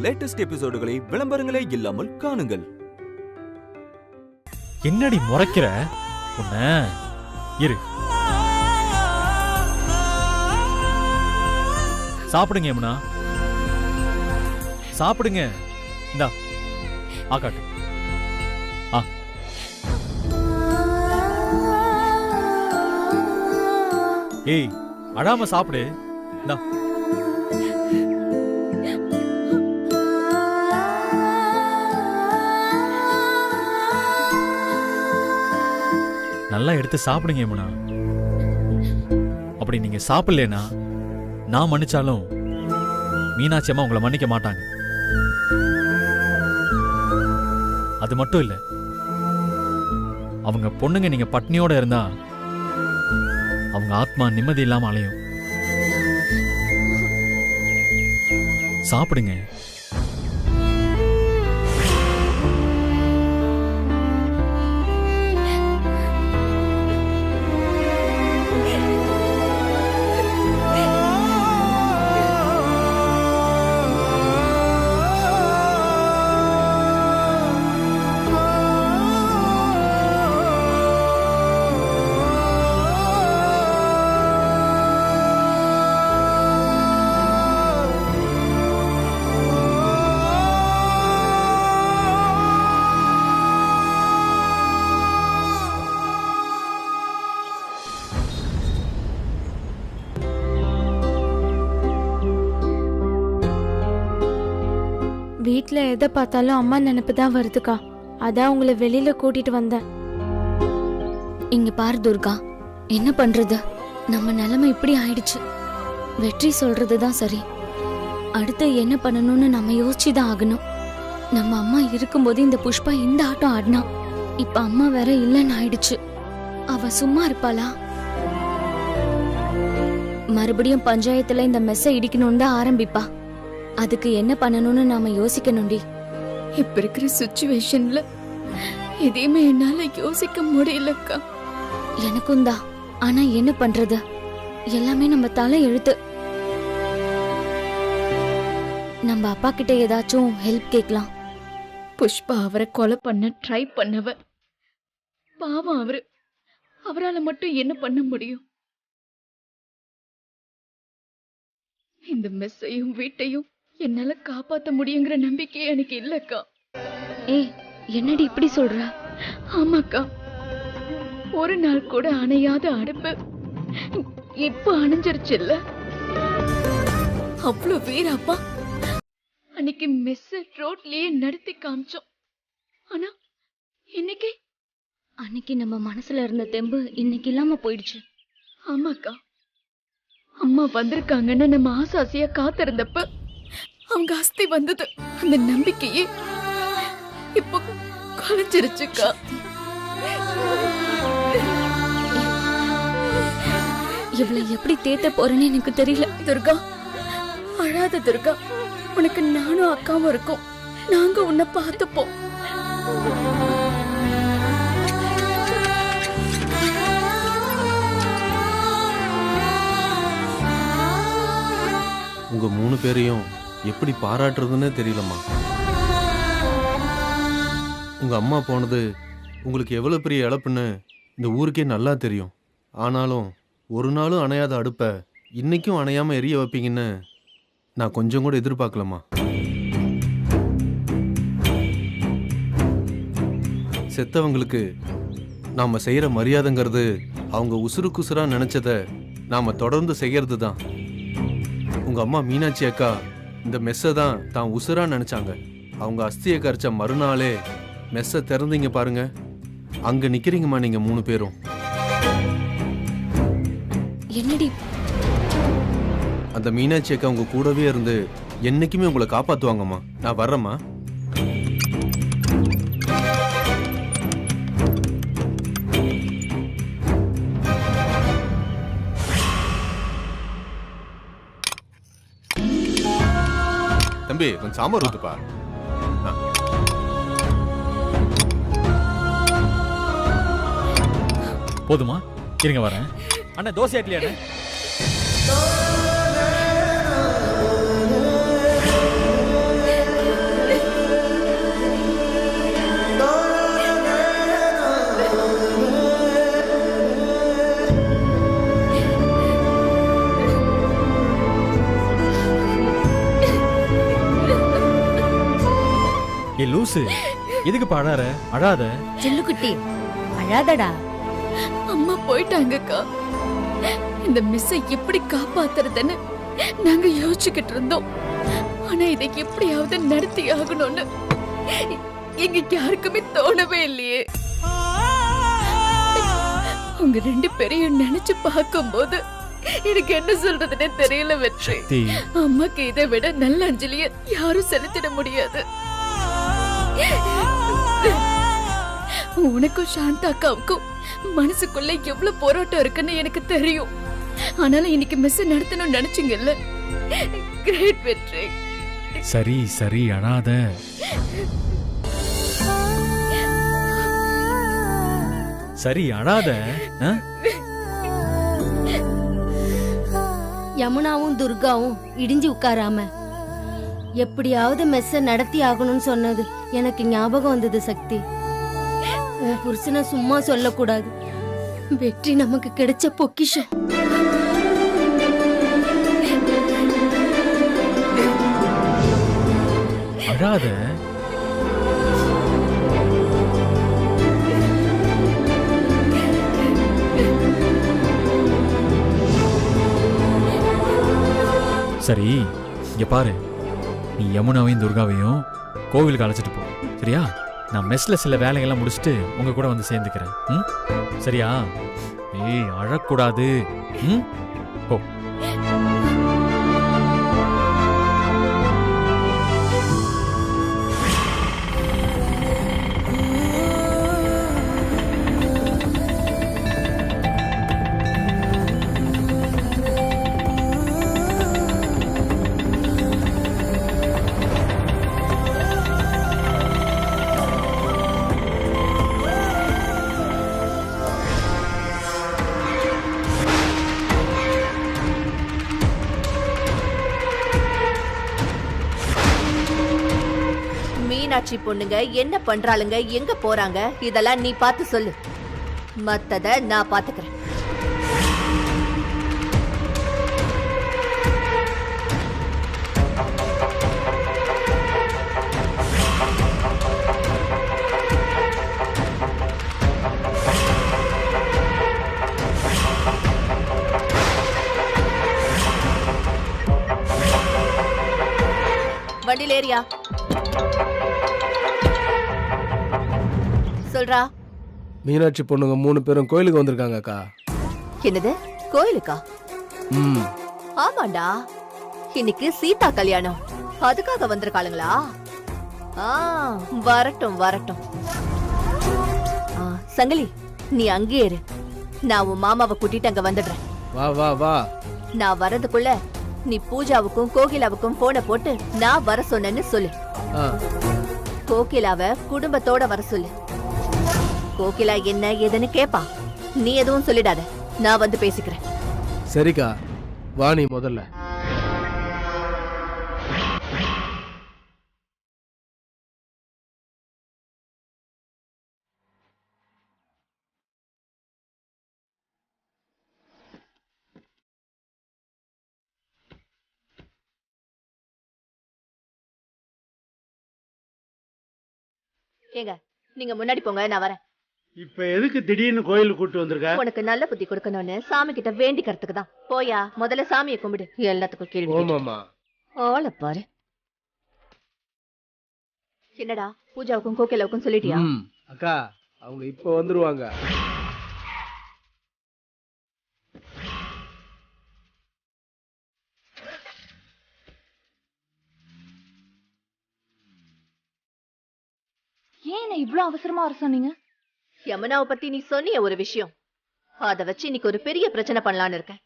Latest எபிசோடுகளை விளம்பரங்களே இல்லாமல் காணுங்கள். என்னடி முறைக்கிற? உன்ன இரு. சாப்பிடுங்க யமுனா, சாப்பிடுங்க. இந்தா ஆகாட்டு. ஏய், அழாம சாப்பிடு. இந்தா. நல்லா எடுத்து சாப்பிடுங்க யமுனா. அப்படி நீங்க சாப்பிடலனா நான் மன்னிச்சாலும் மீனாட்சி அம்மா உங்களை மன்னிக்க மாட்டாங்க. அது மட்டும் இல்ல, அவங்க பொண்ணுங்க நீங்க பட்னியோட இருந்தா அவங்க ஆத்மா நிம்மதி இல்லாம அலையும். சாப்பிடுங்க. வீட்ல எதை பார்த்தாலும் அம்மா நினைப்பு தான் வருதுக்கா. அதான் உங்களை வெளியில கூட்டிட்டு வந்தேன். இங்க பாரு துர்கா, என்ன பண்றது, நம்ம நிலைமை இப்படி ஆயிடுச்சு. வெற்றி சொல்றதுதான் சரி. அடுத்து என்ன பண்ணணும்னு நம்ம யோசிச்சுதான் ஆகணும். நம்ம அம்மா இருக்கும்போது இந்த புஷ்பா இந்த ஆட்டம் ஆடினா, இப்ப அம்மா வேற இல்லைன்னு ஆயிடுச்சு. அவ சும்மா இருப்பாளா? மறுபடியும் பஞ்சாயத்துல இந்த மெஸ்ஸை இடிக்கணும்னு தான் ஆரம்பிப்பா. அதுக்கு என்ன பண்ணணும்னு நாம யோசிக்கணும்டி. இப்ப இருக்கிற சிச்சுவேஷன்ல எதையுமே என்னால யோசிக்க முடியலக்கா. எனக்கும் தான். ஆனா என்ன பண்றது, எல்லாமே நம்ம தலை எழுத்து. நம்ம அப்பா கிட்ட ஏதாச்சும் ஹெல்ப் கேட்கலாம். புஷ்பா அவரை கொலை பண்ண ட்ரை பண்ணவ. பாவம் அவரால மட்டும் என்ன பண்ண முடியும்? இந்த மெஸ்ஸையும் வீட்டையும் என்னால காப்பாத்த முடியுங்கிற நம்பிக்கை எனக்கு இல்லக்கா. ஏய், என்னடி இப்படி சொல்ற? ஆமாக்கா, ஒரு நாள் கூட அணையாத அடுப்பு இப்ப அணைஞ்சிருச்சுல்ல. அவ்வளவு வீராப்பா அன்னைக்கு மெஸ்ஸ ரோட்லயே நடத்தி காமிச்சோம். ஆனா அன்னைக்கு நம்ம மனசுல இருந்த தெம்பு இன்னைக்கு இல்லாம போயிடுச்சு. ஆமாக்கா, அம்மா வந்திருக்காங்கன்னு நம்ம ஆசாசியா காத்திருந்தப்ப அவங்க அஸ்தி வந்தது. அந்த நம்பிக்கையே இப்போ கலைஞ்சிருச்சுக்கா. இவளை எப்படி தேத்த போறேன்னு எனக்கு தெரியல. துர்கா, அழாத துர்கா. உனக்கு நானும் அக்காவும் இருக்கோம். நாங்க உன்னை பார்த்துப்போம். உங்க 3 பேரையும் எப்படி பாராட்டுறதுன்னு தெரியலம்மா. உங்க அம்மா போனது உங்களுக்கு எவ்வளவு பெரிய இழப்புன்னு இந்த ஊருக்கே நல்லா தெரியும். ஆனாலும் ஒரு நாளும் அணையாத அடுப்பை இன்னைக்கும் அணையாம எரிய வைப்பீங்கன்னு நான் கொஞ்சம் கூட எதிர்பார்க்கலம்மா. செத்தவங்களுக்கு நாம செய்யற மரியாதைங்கிறது அவங்க உசுறுக்குசுரா நினைச்சத நாம தொடர்ந்து செய்யறது தான். உங்க அம்மா மீனாட்சி அக்கா இந்த மெஸ்ஸை தான் தான் உசுரா நினைச்சாங்க. அவங்க அஸ்தியை கரைச்ச மறுநாளே மெஸ்ஸை திறந்தீங்க பாருங்க, அங்க நிக்கிறீங்கம்மா நீங்க 3 பேரும். என்னடி? அந்த மீனாட்சி அக்கா உங்க கூடவே இருந்து என்னைக்குமே உங்களை காப்பாத்துவாங்கம்மா. நான் வர்றேம்மா. தம்பி, கொஞ்சம் சாம்பார் ஊத்துப்பா. போதுமா? இருங்க வரேன். அண்ணா தோசை ஆக்கலையா? ஏ லூசு, எதுக்கு பாடாற? அழாத. சில்லுக்குட்டி அழாதடா. அம்மா போயிட்டாங்கக்கா. இந்த மிஸ்ஸை எப்படி காப்பாத்துறதுன்னு நாங்க யோசிச்சுக்கிட்டு இருந்தோம். ஆனா இதை எப்படியாவது நடத்தி ஆகணும்னு எங்க யாருக்குமே தோணவே இல்லையே. உங்க 2 பேரையும் நினைச்சு பார்க்கும்போது எனக்கு என்ன சொல்றதுன்னே தெரியல வெற்றி. அம்மாக்கு இதை விட நல்ல அஞ்சலிய யாரும் செலுத்திட முடியாது. உனக்கும் சாந்தா அக்காவுக்கும் மனசுக்குள்ள எவ்வளவு போராட்டம் இருக்குன்னு எனக்கு தெரியும். ஆனாலும் இன்னைக்கு மிஸ் நடத்தணும்னு நினைச்சீங்கல்ல, கிரேட் வெற்றி. சரி சரி அழாத. சரி அழாத. யமுனாவும் துர்காவும் இடிஞ்சு உட்காராம எப்படியாவது மெஸ்ஸ நடத்தி ஆகணும்னு சொன்னது எனக்கு ஞாபகம் வந்தது சக்தி. உன் புருஷனை சும்மா சொல்லக்கூடாது. வெற்றி நமக்கு கிடைச்ச பொக்கிஷம். அழாத. சரி இங்க பாரு, நீ யமுனாவையும் துர்காவையும் கோவிலுக்கு அழைச்சிட்டு போ, சரியா? நான் மெஸ்ல சில வேலைகள்லாம் முடிச்சுட்டு உங்க கூட வந்து சேர்ந்துக்கிறேன். சரியா? ஏய் அழக்கூடாது. போ. மீனாட்சி பொண்ணுங்க என்ன பண்றாளுங்க, எங்க போறாங்க, இதெல்லாம் நீ பார்த்து சொல்லு. மத்தத நான் பாத்துக்கிறேன். வண்டியில் ஏரியா சொல்றா. மீனாட்சி பொண்ணுங்க 3 பேரும் கோயிலுக்கு வந்திருக்காங்க அக்கா. என்னது கோயிலுக்கா? ஆமாண்டா, இன்னைக்கு சீதா கல்யாணம், அதுக்காக வந்திருக்காளுங்களா? வரட்டும் வரட்டும். சங்கிலி நீ அங்கே இரு, நான் உன் மாமாவை கூட்டிட்டு அங்க வந்துடுறேன். வா வா வா. நான் வரதுக்குள்ள நீ பூஜாவுக்கும் கோகிலாவுக்கும் போன போட்டு நான் வர சொன்னேன்னு சொல்லு. கோகிலாவ குடும்பத்தோட வர சொல்லு. கோகிலா என்ன ஏதுன்னு கேப்பா, நீ எதுவும் சொல்லிடாத, நான் வந்து பேசிக்கிறேன். சரிக்கா, வா நீ முதல்ல. ஏங்க நீங்க முன்னாடி போங்க, நான் வரேன். இப்ப எதுக்கு திடீர்னு கோயிலுக்கு கூட்டு வந்திருக்க? உனக்கு நல்ல புத்தி கொடுக்கணும்னு சாமி கிட்ட வேண்டிக்கிறதுக்கு தான். போயா முதல்ல சாமியை கும்பிடு, எல்லாத்துக்கும் கேள்வி. ஓமாமா. ஆள பாரு. என்னடா பூஜாவுக்கும் கோகிலாவுக்கும் சொல்லிட்டியா? அக்கா அவங்க இப்ப வந்துருவாங்க. ஏன் இவ்ளோ அவசரமா வர சொன்னீங்க? யமுனாவை பத்தி நீ சொன்னிய ஒரு விஷயம், அத வச்சு இன்னைக்கு ஒரு பெரிய பிரச்சனை பண்ணலான்னு இருக்கேன்.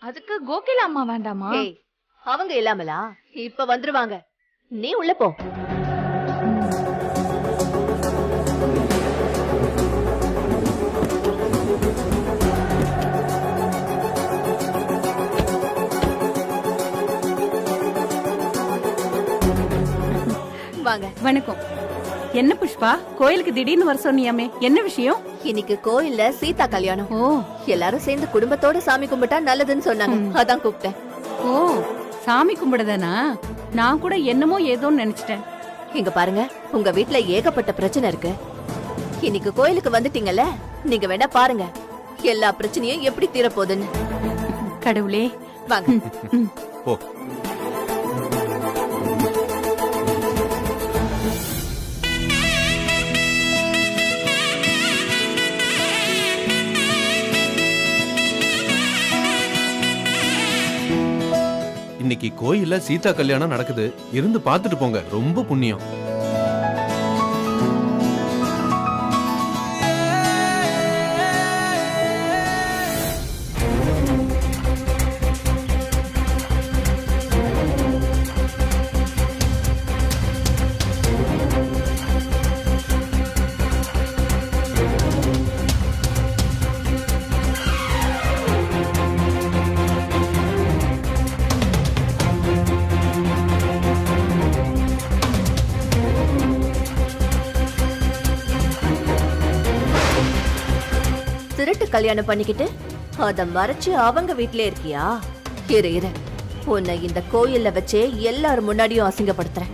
அதுக்கு கோகிலா அம்மா வேண்டாமா? அவங்க இல்லாமலா? இப்ப வந்துருவாங்க, நீ உள்ள போ. வாங்க. வணக்கம். என்ன புஷ்பா, கோயிலுக்கு திடீர்னு வர சொன்னியாமே, என்ன விஷயம்? இன்னைக்கு கோயில்ல சீதா கல்யாணம். எல்லாரும் சேர்ந்து குடும்பத்தோட சாமி கும்பிட்டா நல்லதுன்னு சொன்னாங்க, அதான் கூப்பிட்டேன். ஓ, சாமி கும்பிடுதானா? நான் கூட என்னமோ ஏதோன்னு நினைச்சிட்டேன். இங்க பாருங்க, உங்க வீட்ல ஏகப்பட்ட பிரச்சனை இருக்கு. இன்னைக்கு கோயிலுக்கு வந்துட்டீங்கல்ல, நீங்க வேணா பாருங்க எல்லா பிரச்சனையும் எப்படி தீரப்போகுதுன்னு. கடவுளே, வாங்க. போ. இன்னைக்கு கோயில்ல சீதா கல்யாணம் நடக்குது. இருந்து பார்த்துட்டு போங்க, ரொம்ப புண்ணியம். திருட்டு கல்யாணம் பண்ணிக்கிட்டு அத மறைச்சு அவங்க வீட்ல இருக்கியா? இரு இரு, உன்னை இந்த கோயில்ல வச்சே எல்லாரும் முன்னாடியும் அசிங்கப்படுத்துறேன்.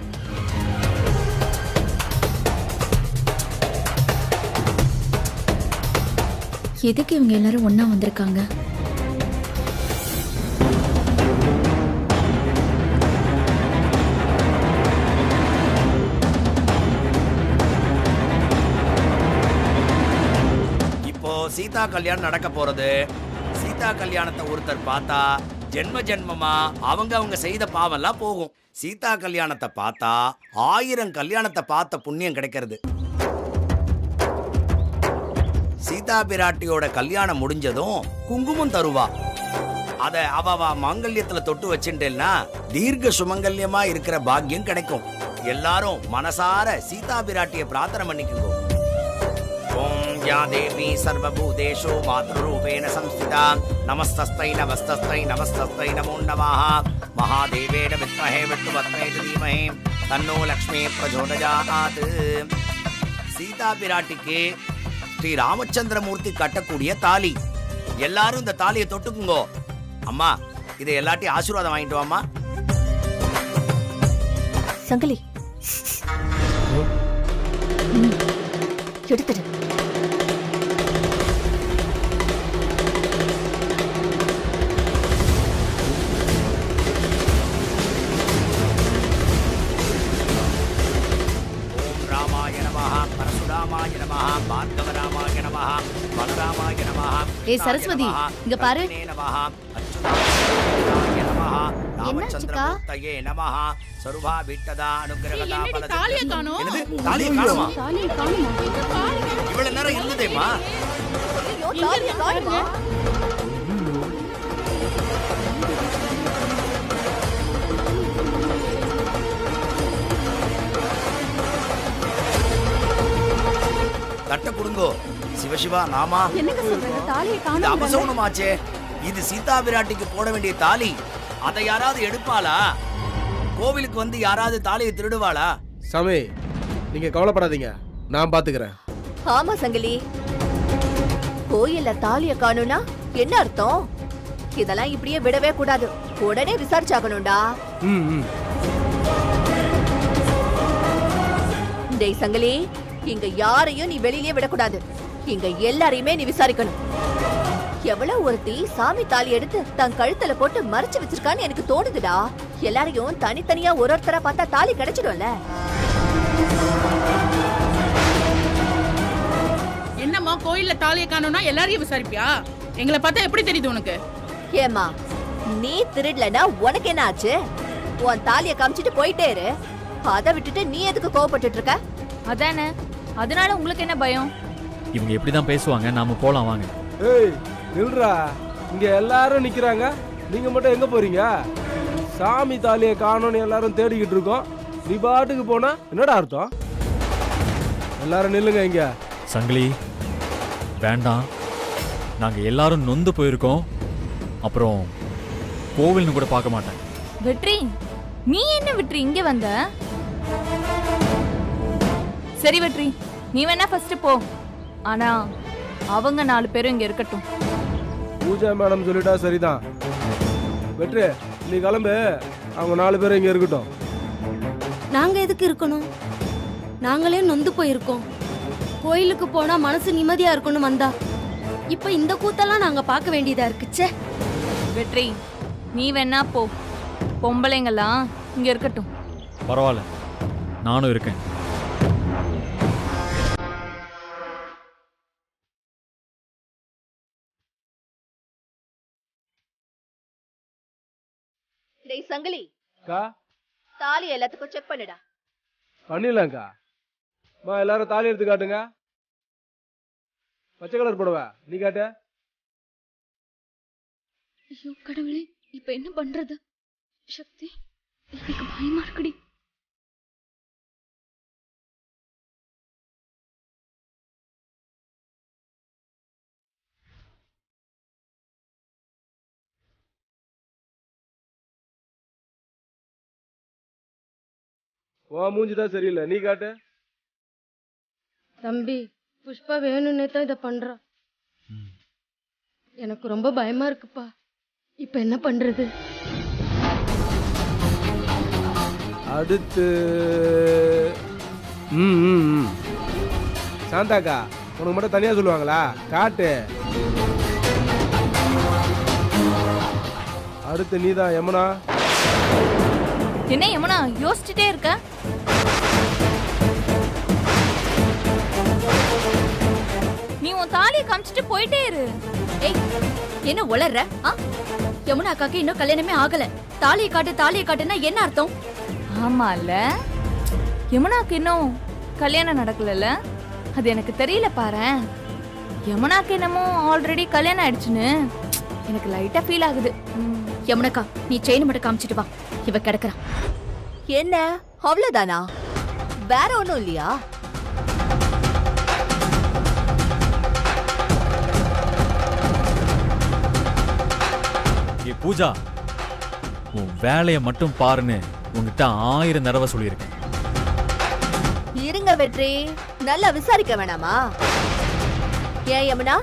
எதுக்கு இவங்க எல்லாரும் ஒண்ணா வந்திருக்காங்க? சீதா கல்யாணம் நடக்க போறது. சீதா கல்யாணத்தை ஒருத்தர் பார்த்தா ஜென்ம ஜென்மமா அவங்க செய்த பாவெல்லாம் போகும். சீதா கல்யாணத்தை பார்த்தா 1000 கல்யாணத்தை பார்த்த புண்ணியம் கிடைக்கிறது. சீதா பிராட்டியோட கல்யாணம் முடிஞ்சதும் குங்குமம் தருவா. அத அவ மாங்கல்யத்துல தொட்டு வச்சுட்டேன்னா தீர்க்க சுமங்கல்யமா இருக்கிற பாக்கியம் கிடைக்கும். எல்லாரும் மனசார சீதா பிராட்டிய பிரார்த்தனை பண்ணிக்குங்க. ஓம் யா தேவி சர்வபூதேஷு மாத்ருரூபேண சம்ஸ்திதா நமஸ்தஸ்தை நமஸ்தஸ்தை நமஸ்தஸ்தை நமோ நமः மகாதேவேன வித்மஹே விஷ்ணுபத்மே தீமஹி தன்னோ லக்ஷ்மீ பிரச்சோதயாத். சீதா பிராட்டிக்கு ஸ்ரீ ராமச்சந்திரமூர்த்தி கட்டக்கூடிய தாலி. எல்லாரும் இந்த தாலியை தொட்டுக்குங்கோ. அம்மா, இதை எல்லாத்தையும் ஆசீர்வாதம் வாங்கிட்டு வாமா. சங்கிலி எடுத்துடு. ஏய் சரஸ்வதி, இங்க பாரு. என்னாச்சுக்கா? சருபா விட்டதா அனுகிரகதா பலதா. தாலியை காணோம். என்னது? தாலியை காணோமா? தாலியை காணோமா? இவ்வளவு நேரம் இல்லதேமா. ஐயோ, தாலியை காணோமா? தட்ட குடுங்கோ. சிவசிவா நாமா. என்னங்க சொல்றீங்க? தாலியை காணோம். இது அபசகுனமாச்சே. இது சீதா பிராட்டிக்கு போட வேண்டிய தாலி. அதை யாராவது எடுப்பாளா? கோவிலுக்கு வந்து யாராவது தாலியை திருடுவாளா? சாமி, நீங்க கவலைப்படாதீங்க, நான் பாத்துக்கிறேன். ஆமா சங்கிலி, கோயில்ல தாலிய காணும்னா என்ன அர்த்தம்? இதெல்லாம் இப்படியே விடவே கூடாது. உடனே விசாரிச்சாகணும்டா. டேய் சங்கிலி, இங்க யாரையும் நீ வெளியிலே விடக்கூடாது. இங்க எல்லாரையுமே நீ விசாரிக்கணும். எவ்வளவு ஒருத்தி சாமி தாலி எடுத்து தன் கழுத்துல போட்டு மறைச்சு வச்சிருக்கான்னு எனக்கு தோணுதுடா. எல்லாரையும் தனித்தனியா ஒருத்தரா பார்த்தா தாலி கிடைச்சிடும்ல. என்னம்மா, கோயில்ல தாலியை காணோம்னா எல்லாரையும் விசாரிப்பியா? எங்களை பார்த்தா எப்படி தெரியுது உனக்கு? ஏமா, நீ திருடலனா உனக்கு என்ன ஆச்சு? உன் தாலியை காமிச்சிட்டு போயிட்டே இரு. அதை விட்டுட்டு நீ எதுக்கு கோவப்பட்டு இருக்க? அதானே, அதனால உங்களுக்கு என்ன பயம்? இவங்க எப்படிதான் பேசுவாங்க, நாம போலாம் வாங்க. ஏய் நில்றா, இங்க எல்லாரும் நிக்கிறாங்க, நீங்க மட்டும் எங்க போறீங்க? சாமி தாலியை காணோன்னு எல்லாரும் தேடிக்கிட்டு இருக்கோம், நீ பாட்டுக்கு போனா என்னடா அர்த்தம்? எல்லாரும் நில்லுங்க. இங்க சங்கிலி வேண்டாம், நாங்க எல்லாரும் நொந்து போயிருக்கோம். அப்புறம் கோவில்னு கூட பார்க்க மாட்டேன். வெற்றி, நீ என்ன வெற்றி இங்க வந்த? சரி வெற்றி, நீ வேணா ஃபர்ஸ்ட் போ. ஆனா அவங்க 4 பேரும் இங்க இருக்கட்டும். பூஜா மேடம் சொல்லிட்டா சரிதான். வெற்றி, நீ கிளம்பு, அவங்க 4 பேரும் இங்க இருக்கட்டும். நாங்க எதுக்கு இருக்கணும்? நாங்களே நொந்து போயிருக்கோம். கோயிலுக்கு போனா மனசு நிம்மதியா இருக்கணும் வந்தா. இப்ப இந்த கூத்தெல்லாம் நாங்க பார்க்க வேண்டியதா இருக்குச்சே. வெற்றி, நீ வேணா போ. பொம்பளைங்கெல்லாம் இங்க இருக்கட்டும். பரவாயில்ல, நானும் இருக்கேன். டேய் சங்கிலி, அக்கா தாலி எல்லாத்துக்கும் செக் பண்ணுடா. பண்ணிடலாம்க்கா. அம்மா எல்லாரும் தாலி எடுத்து காட்டுங்க. பச்சை கலர் புடவை நீ காட்ட. ஐயோ கடவுளே, இப்ப என்ன பண்றது? சக்தி, எனக்கு பயமா இருக்குடி. ஓ மூஞ்சிதான் சரியில்லை, நீ காட்ட. தம்பி, புஷ்பா வேணும்னே தான் இதை பண்றா. எனக்கு ரொம்ப பயமா இருக்குப்பா. இப்ப என்ன பண்றது? அடுத்து சாந்தாக்கா, உனக்கு மட்டும் தனியா சொல்லுவாங்களா? காட்டு. அடுத்து நீதான் யமுனா. என்ன யமுனா யோசிச்சுட்டே இருக்க? நீ உன் தாலியை காமிச்சிட்டு போயிட்டே இரு. ஏய், என்ன உளற? யமுனா அக்காக்கு இன்னும் கல்யாணமே ஆகல. தாலியை காட்டுன்னா என்ன அர்த்தம்? ஆமால, யமுனாக்கு இன்னும் கல்யாணம் நடக்கலல்ல? அது எனக்கு தெரியல பாரேன். யமுனாக்கு என்னமோ ஆல்ரெடி கல்யாணம் ஆயிடுச்சுன்னு எனக்கு லைட்டா ஃபீல் ஆகுது. யமுனாக்கா, நீ செயின் மட்டும் காமிச்சிட்டு வா. இவ கிடக்குறா. என்ன அவ்வளவுதானா? வேற ஒண்ணும் இல்லையா? ஏ பூஜா, உன் வேலையை மட்டும் பாருன்னு உங்ககிட்ட 1000 தடவை சொல்லியிருக்கேன். இருங்க வெற்றி, நல்லா விசாரிக்க வேணாமா? ஏன் யமுனா,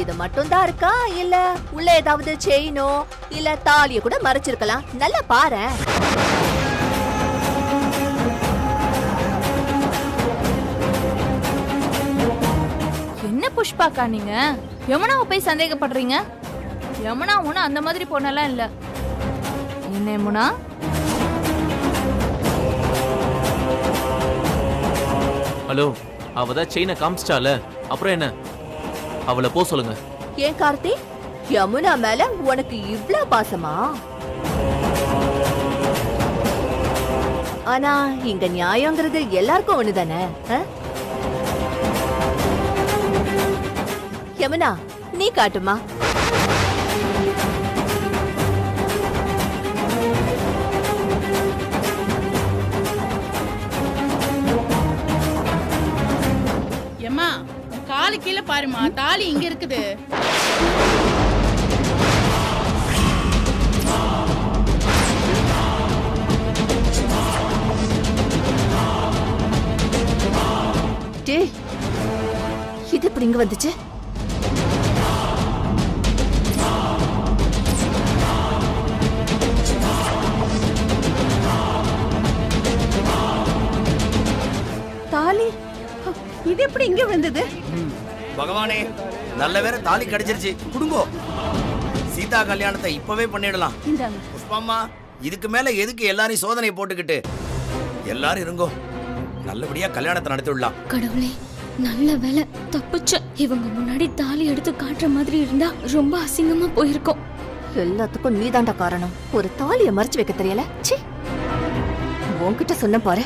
இது மட்டும் தான் இருக்கா இல்ல உள்ள ஏதாவது செயினோ இல்ல தாலிய கூட மறைச்சிருக்கலாம். நல்லா பாரு. என்ன புஷ்பாக்கா நீங்க யமுனாவை போய் சந்தேகப்படுறீங்க? யமுனா ஒன்னும் அந்த மாதிரி பொண்ணெல்லாம் இல்ல. என்ன யமுனா? ஹலோ, அவதான் செயினை காமிச்சிட்டால, அப்புறம் என்ன? அவளை போ சொல்லுங்க. ஏன் கார்த்தி, யமுனா மேல உனக்கு இவ்ளோ பாசமா? ஆனா இங்க நியாயங்கிறது எல்லாருக்கும் ஒண்ணுதானே? யமுனா, நீ காட்டுமா. ஏம்மா, காலு கீழே பாருமா, தாலி இங்க இருக்குது. இது எப்படி இங்க வந்துச்சு? தாலி இது எப்படி இங்க விழுந்தது? பகவானே, நல்ல வேற தாலி கிடைச்சிருச்சு. குடுங்கோ, சீதா கல்யாணத்தை இப்பவே பண்ணிடலாம். புஷ்பம்மா, இதுக்கு மேல எதுக்கு எல்லாரையும் சோதனை போட்டுக்கிட்டு? எல்லாரும் இருங்கோ, நல்லபடியா கல்யாணத்தை நடத்தி விடலாம். கடவுளே, நல்ல வேலை தப்பிச்ச. இவங்க முன்னாடி தாலி எடுத்து காட்டுற மாதிரி இருந்தா ரொம்ப அசிங்கமா போயிருக்கும். எல்லாத்துக்கும் நீதாண்டா காரணம். ஒரு தாலிய மறைச்சு வைக்க தெரியல. ச்சீ, உன்கிட்ட சொன்ன பாரு.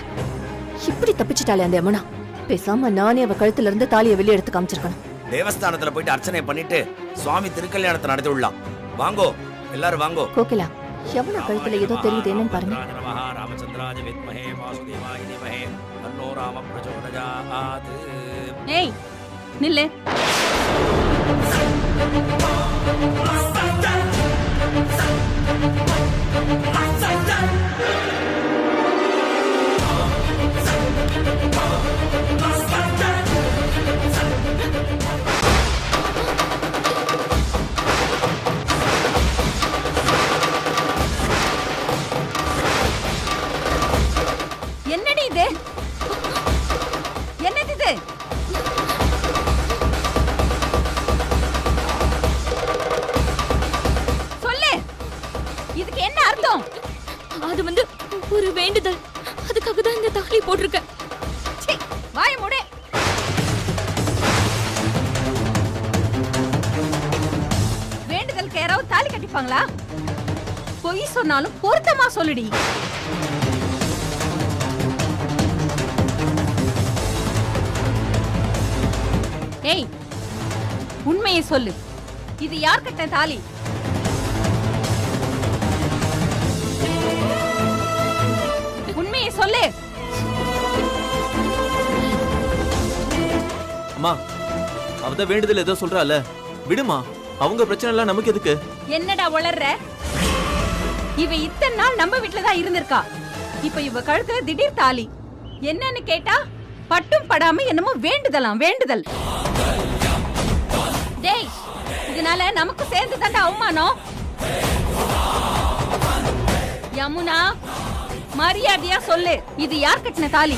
இப்படி தப்பிச்சிட்டாலே அந்த யமுனா. பேசாம நானே அவ கழுத்துல இருந்து தாலியை வெளியே எடுத்து காமிச்சிருக்கணும். தேவஸ்தானத்துல போயிட்டு அர்ச்சனை பண்ணிட்டு சுவாமி திருக்கல்யாணத்தை நடத்தி விடலாம். வாங்கோ, எல்லாரும் வாங்கோ. கோகிலா, யமுனா கழுத்துல ஏதோ தெரியுது, என்னன்னு பாருங்க. ராமச்சந்திராஜ வித்மஹே வாசுதேவாய தீமஹே தன்னோ ராம பிரச்சோதயாத். ஏய் நில்லு. என்னடி இது? என்னது இது? சொல்லு, இதுக்கு என்ன அர்த்தம்? அது வந்து ஒரு வேண்டுதல். அதுக்காக தான் இந்த தாலி போட்டிருக்கேன். வாய மூடு. வேண்டுதலுக்கு யாராவது தாலி கட்டிப்பாங்களா? பொய் சொன்னாலும் பொருத்தமா சொல்லுடி. ஏய், உண்மையை சொல்லு. இது யார் கட்டின தாலி? உண்மையை சொல்லு. அம்மா, அவதான் வேண்டுதல் ஏதோ சொல்றால, விடுமா. அவங்க பிரச்சனை எல்லாம் நமக்கு எதுக்கு? என்னடா உளர்ற? இவ இத்தனை நாள் நம்ம வீட்டுலதான் இருந்திருக்கா. இப்ப இவ கழுத்துல திடீர் தாலி. என்னன்னு கேட்டா பட்டும் படாம என்னமோ வேண்டுதலாம் வேண்டுதல். டேய், இதனால நமக்கு சேர்ந்து தாண்டா அவமானம். யமுனா, மரியாதையா சொல்லு, இது யார் கட்டின தாலி?